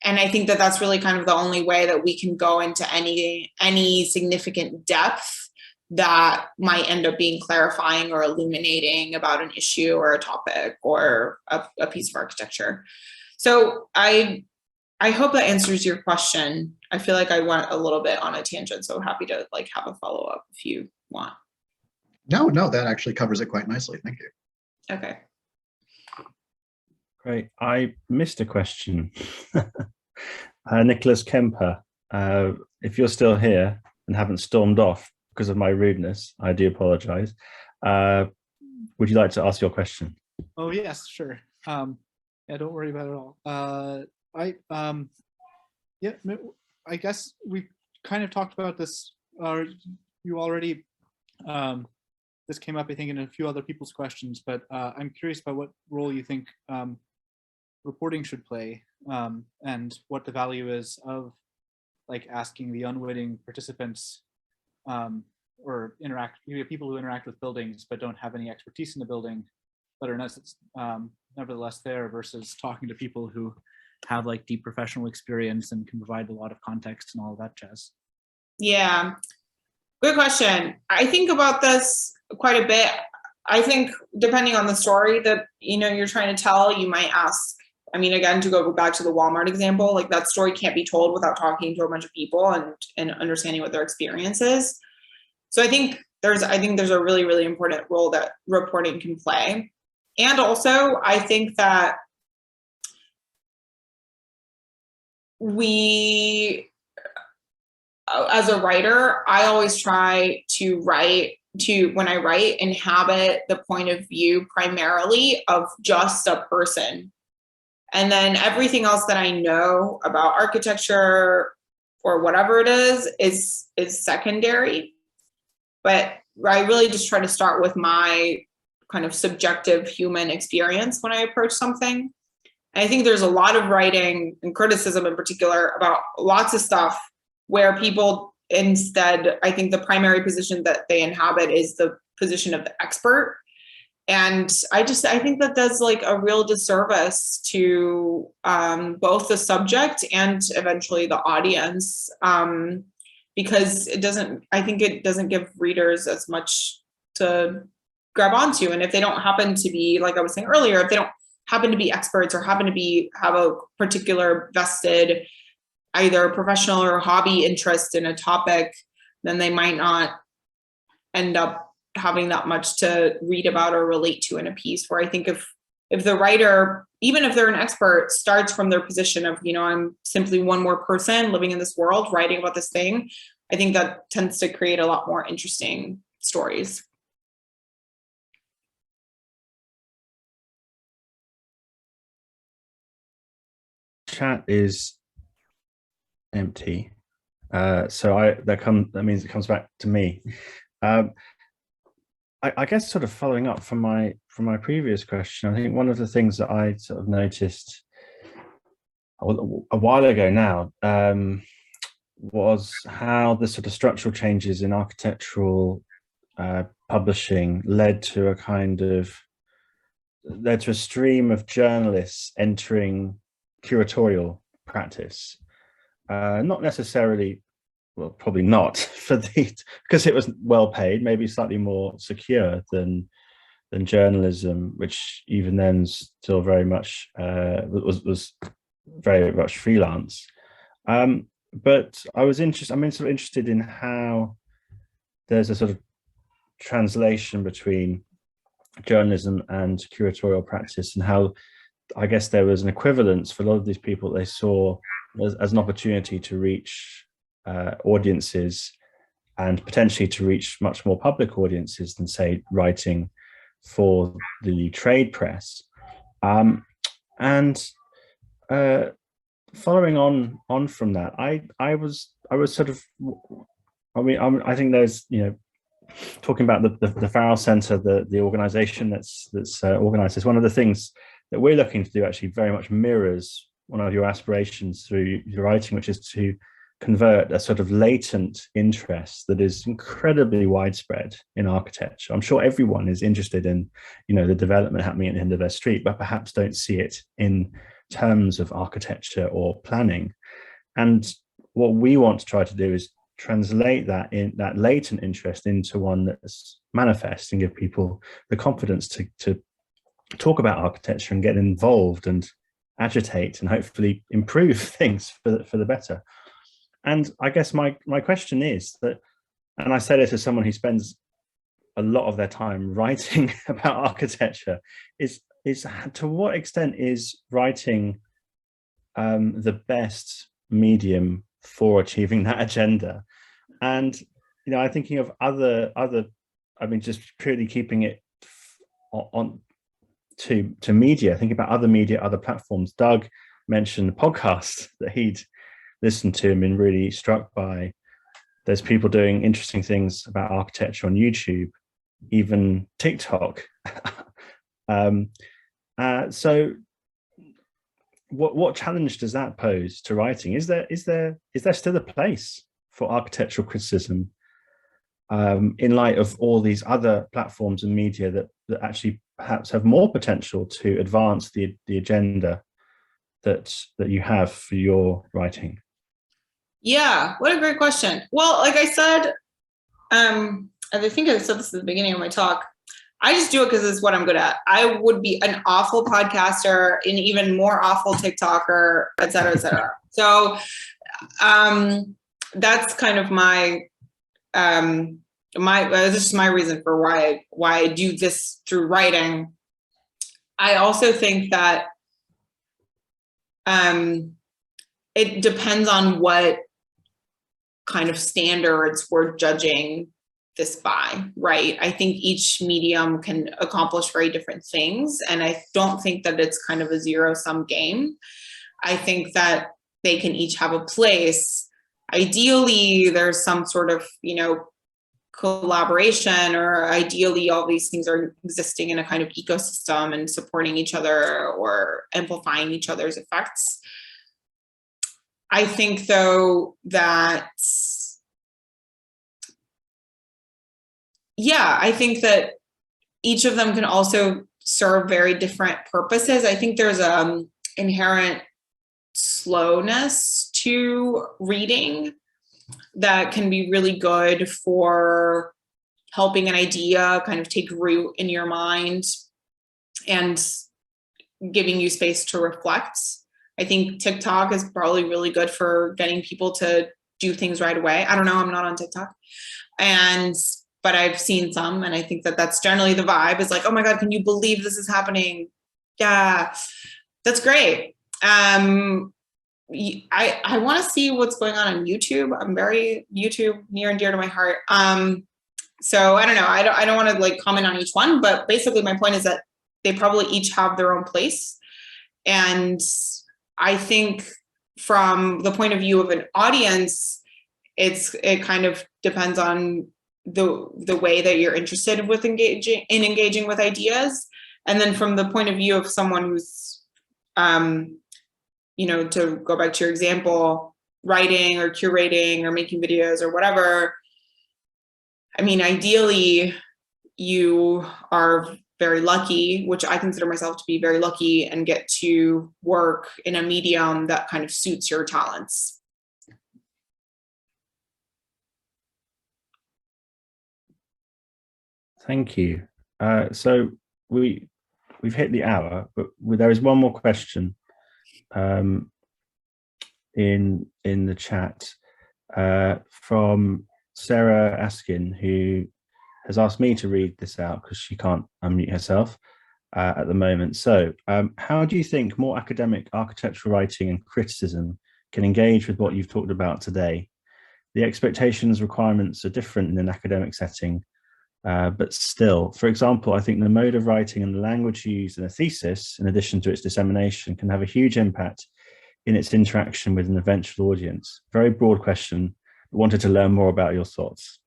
I think that that's really kind of the only way that we can go into any significant depth that might end up being clarifying or illuminating about an issue or a topic or a piece of architecture. So I hope that answers your question. I feel like I went a little bit on a tangent, so happy to like have a follow-up if you want. No, that actually covers it quite nicely. Thank you. Okay. Great. I missed a question. Nicholas Kemper, if you're still here and haven't stormed off because of my rudeness, I do apologize. Would you like to ask your question? Oh, yes, sure. Yeah, don't worry about it at all. Yeah, I guess we kind of talked about this, you already, this came up, I think, in a few other people's questions, but I'm curious about what role you think reporting should play, and what the value is of like asking the unwitting participants or people who interact with buildings but don't have any expertise in the building, but are nevertheless there, versus talking to people who have like deep professional experience and can provide a lot of context and all of that jazz. Yeah, good question. I think about this quite a bit. I think depending on the story that you're trying to tell, you might ask. I mean, again, to go back to the Walmart example, like that story can't be told without talking to a bunch of people and understanding what their experience is. So I think there's a really, really important role that reporting can play. And also, I think that as a writer, I always try to when I write, inhabit the point of view primarily of just a person. And then everything else that I know about architecture or whatever it is secondary. But I really just try to start with my kind of subjective human experience when I approach something. And I think there's a lot of writing and criticism in particular about lots of stuff where people instead, I think the primary position that they inhabit is the position of the expert. And I think that does like a real disservice to both the subject and eventually the audience, because it doesn't give readers as much to grab onto. And if they don't happen to be, like I was saying earlier, if they don't happen to be experts or happen to have a particular vested either professional or hobby interest in a topic, then they might not end up having that much to read about or relate to in a piece. Where I think if the writer, even if they're an expert, starts from their position of, I'm simply one more person living in this world, writing about this thing, I think that tends to create a lot more interesting stories. Chat is empty, so that means it comes back to me. I guess sort of following up from my previous question, I think one of the things that I sort of noticed a while ago now was how the sort of structural changes in architectural publishing led to a stream of journalists entering curatorial practice. Not necessarily, well, probably not because it was well paid, maybe slightly more secure than journalism, which even then still very much was very much freelance. But I'm sort of interested in how there's a sort of translation between journalism and curatorial practice, and how I guess there was an equivalence for a lot of these people they saw as an opportunity to reach audiences and potentially to reach much more public audiences than, say, writing for the trade press. And following on from that, I was sort of, I think there's, talking about the Farrell Center, the organization that's organized this, one of the things that we're looking to do actually very much mirrors one of your aspirations through your writing, which is to convert a sort of latent interest that is incredibly widespread in architecture. I'm sure everyone is interested in, the development happening at the end of their street, but perhaps don't see it in terms of architecture or planning. And what we want to try to do is translate that latent interest into one that's manifest and give people the confidence to talk about architecture and get involved and agitate and hopefully improve things for the better. And I guess my question is that, and I say this as someone who spends a lot of their time writing about architecture, is to what extent is writing the best medium for achieving that agenda? And I'm thinking of other just purely keeping it on to media, think about other media, other platforms. Doug mentioned the podcast that he'd listened to and been really struck by. There's people doing interesting things about architecture on YouTube, even TikTok. So what challenge does that pose to writing? Is there still a place for architectural criticism in light of all these other platforms and media that actually perhaps have more potential to advance the agenda that you have for your writing? Yeah, what a great question. Well, like I said, and I think I said this at the beginning of my talk, I just do it because it's what I'm good at. I would be an awful podcaster, an even more awful TikToker, et cetera, et cetera. So that's kind of this is my reason for why I do this through writing. I also think that it depends on what kind of standards we're judging this by, right? I think each medium can accomplish very different things. And I don't think that it's kind of a zero-sum game. I think that they can each have a place. Ideally, there's some sort of, collaboration, or ideally all these things are existing in a kind of ecosystem and supporting each other or amplifying each other's effects. I think, though, that, I think that each of them can also serve very different purposes. I think there's inherent slowness to reading that can be really good for helping an idea kind of take root in your mind and giving you space to reflect. I think TikTok is probably really good for getting people to do things right away. I don't know, I'm not on TikTok. But I've seen some, and I think that that's generally the vibe, is like, oh my God, can you believe this is happening? Yeah, that's great. I want to see what's going on YouTube. I'm very YouTube near and dear to my heart. So I don't know. I don't want to like comment on each one, but basically my point is that they probably each have their own place. And I think from the point of view of an audience, it kind of depends on the way that you're interested with engaging with ideas. And then from the point of view of someone who's, to go back to your example, writing or curating or making videos or whatever, I mean, ideally, you are very lucky, which I consider myself to be very lucky, and get to work in a medium that kind of suits your talents. Thank you. So we've hit the hour, but there is one more question in the chat from Sarah Askin, who has asked me to read this out because she can't unmute herself at the moment. So how do you think more academic architectural writing and criticism can engage with what you've talked about today? The expectations, requirements are different in an academic setting, but still, for example, I think the mode of writing and the language used in a thesis, in addition to its dissemination, can have a huge impact in its interaction with an eventual audience. Very broad question. I wanted to learn more about your thoughts.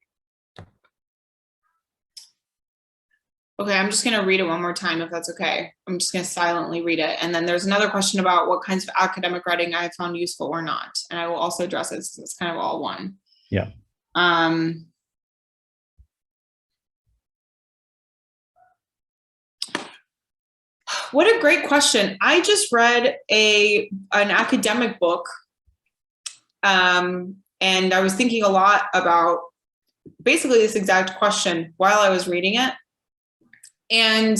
Okay, I'm just going to read it one more time, if that's okay. I'm just going to silently read it. And then there's another question about what kinds of academic writing I have found useful or not. And I will also address it, so it's kind of all one. Yeah. What a great question. I just read an academic book, and I was thinking a lot about basically this exact question while I was reading it. And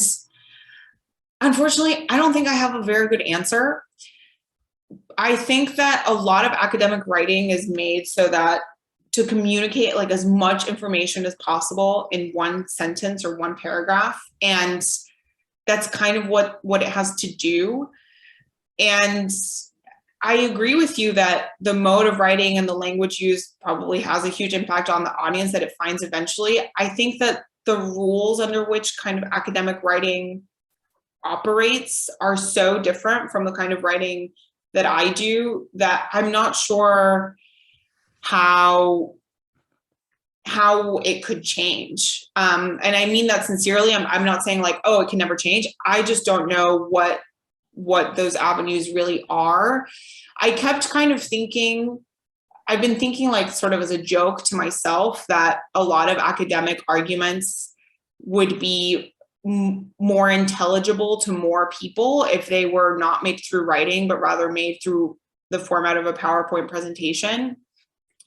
unfortunately, I don't think I have a very good answer. I think that a lot of academic writing is made so that to communicate like as much information as possible in one sentence or one paragraph. And that's kind of what it has to do. And I agree with you that the mode of writing and the language used probably has a huge impact on the audience that it finds eventually. I think that the rules under which kind of academic writing operates are so different from the kind of writing that I do that I'm not sure how it could change. And I mean that sincerely. I'm not saying like, oh, it can never change. I just don't know what those avenues really are. I kept kind of thinking, I've been thinking like sort of as a joke to myself that a lot of academic arguments would be more intelligible to more people if they were not made through writing, but rather made through the format of a PowerPoint presentation.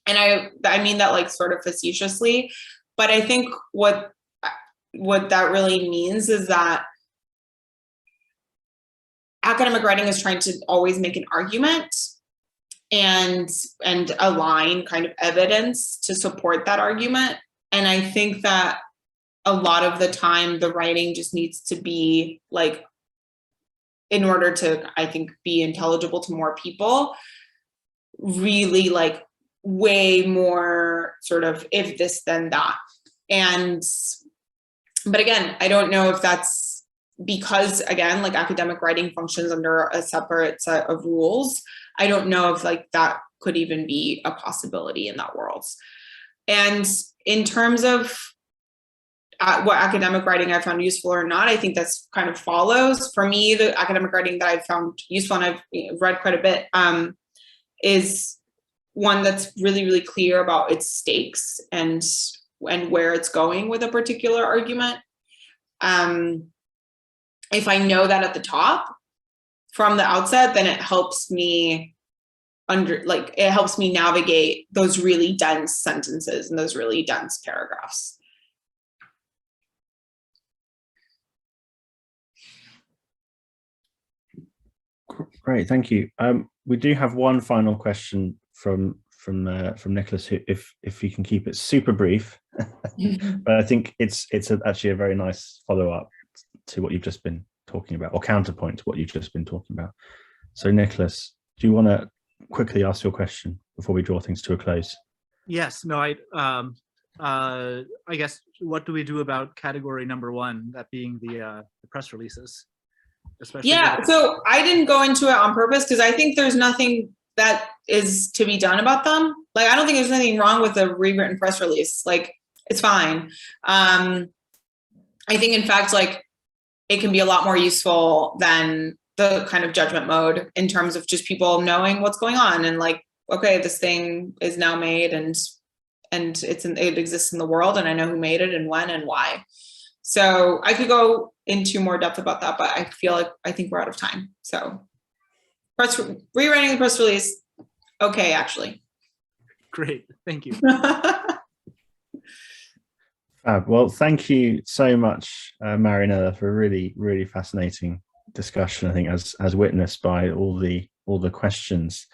And I mean that like sort of facetiously, but I think what that really means is that academic writing is trying to always make an argument and align kind of evidence to support that argument. And I think that a lot of the time the writing just needs to be like, in order to, I think, be intelligible to more people, really like way more sort of if this then that. But again, I don't know if that's because, again, like academic writing functions under a separate set of rules. I don't know if like that could even be a possibility in that world. And in terms of what academic writing I found useful or not, I think that's kind of follows. For me, the academic writing that I've found useful, and I've read quite a bit, is one that's really, really clear about its stakes and where it's going with a particular argument. If I know that at the top from the outset, then it helps me navigate those really dense sentences and those really dense paragraphs. Great, thank you. We do have one final question from Nicholas, who, if you can keep it super brief, but I think it's actually a very nice follow-up to what you've just been talking about, or counterpoint to what you've just been talking about. So Nicholas, do you want to quickly ask your question before we draw things to a close? Yes, no, I guess, what do we do about category number one, that being the press releases? Especially so I didn't go into it on purpose because I think there's nothing that is to be done about them. Like, I don't think there's anything wrong with a rewritten press release. Like, it's fine. I think, in fact, like, it can be a lot more useful than the kind of judgment mode in terms of just people knowing what's going on and like, okay, this thing is now made and it exists in the world, and I know who made it and when and why. So I could go into more depth about that, but I think we're out of time. So rewriting the press release, okay, actually. Great, thank you. Well, thank you so much, Marianela, for a really, really fascinating discussion. I think as witnessed by all the questions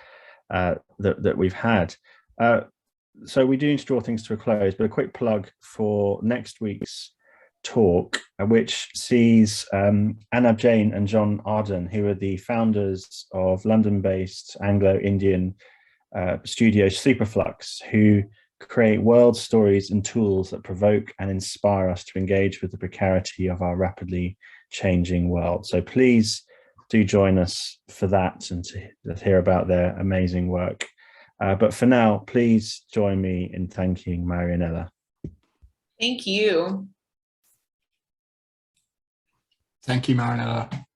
that we've had. so we do need to draw things to a close, but a quick plug for next week's talk, which sees Anab Jain and John Arden, who are the founders of London-based Anglo-Indian studio Superflux, who create world stories and tools that provoke and inspire us to engage with the precarity of our rapidly changing world. So please do join us for that and to hear about their amazing work. But for now, please join me in thanking Marianela. Thank you. Thank you, Marianela.